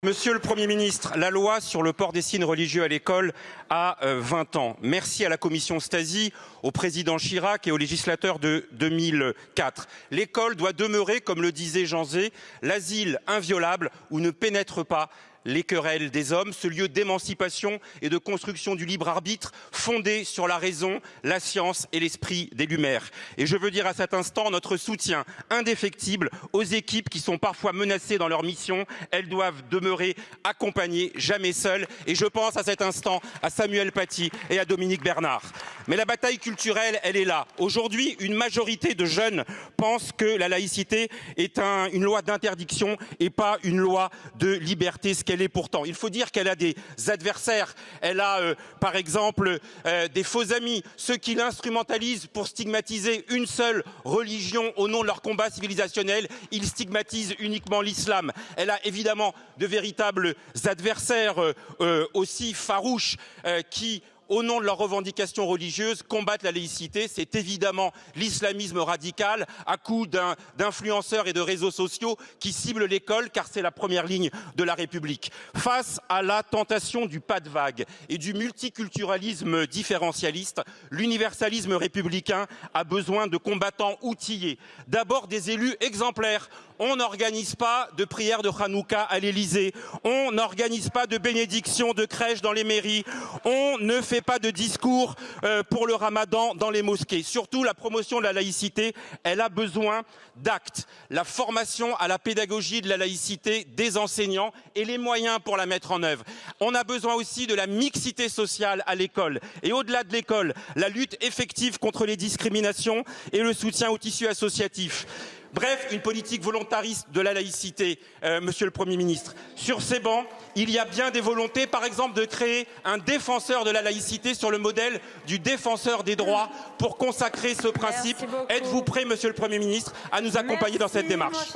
Monsieur le Premier ministre, la loi sur le port des signes religieux à l'école a 20 ans. Merci à la commission Stasi, au président Chirac et aux législateurs de 2004. L'école doit demeurer, comme le disait Jean Zay, l'asile inviolable où ne pénètrent pas les querelles des hommes, ce lieu d'émancipation et de construction du libre arbitre fondé sur la raison, la science et l'esprit des Lumières. Et je veux dire à cet instant notre soutien indéfectible aux équipes qui sont parfois menacées dans leur mission. Elles doivent demeurer accompagnées, jamais seules. Et je pense à cet instant à Samuel Paty et à Dominique Bernard. Mais la bataille culturelle, elle est là. Aujourd'hui, une majorité de jeunes pensent que la laïcité est une loi d'interdiction et pas une loi de liberté, ce qu'elle est pourtant. Il faut dire qu'elle a des adversaires. Elle a, par exemple, des faux amis, ceux qui l'instrumentalisent pour stigmatiser une seule religion au nom de leur combat civilisationnel. Ils stigmatisent uniquement l'islam. Elle a évidemment de véritables adversaires aussi farouches qui, au nom de leurs revendications religieuses, combattent la laïcité. C'est évidemment l'islamisme radical à coups d'influenceurs et de réseaux sociaux qui ciblent l'école car c'est la première ligne de la République. Face à la tentation du pas de vague et du multiculturalisme différentialiste, l'universalisme républicain a besoin de combattants outillés. D'abord des élus exemplaires. On n'organise pas de prière de Hanouka à l'Élysée. On n'organise pas de bénédiction de crèche dans les mairies. On ne fait pas de discours pour le ramadan dans les mosquées. Surtout, la promotion de la laïcité, elle a besoin d'actes. La formation à la pédagogie de la laïcité des enseignants et les moyens pour la mettre en œuvre. On a besoin aussi de la mixité sociale à l'école. Et au-delà de l'école, la lutte effective contre les discriminations et le soutien au tissu associatif. Bref, une politique volontariste de la laïcité, Monsieur le Premier ministre. Sur ces bancs, il y a bien des volontés, par exemple, de créer un défenseur de la laïcité sur le modèle du défenseur des droits pour consacrer ce principe. Êtes-vous prêt, Monsieur le Premier ministre, à nous accompagner dans cette démarche ?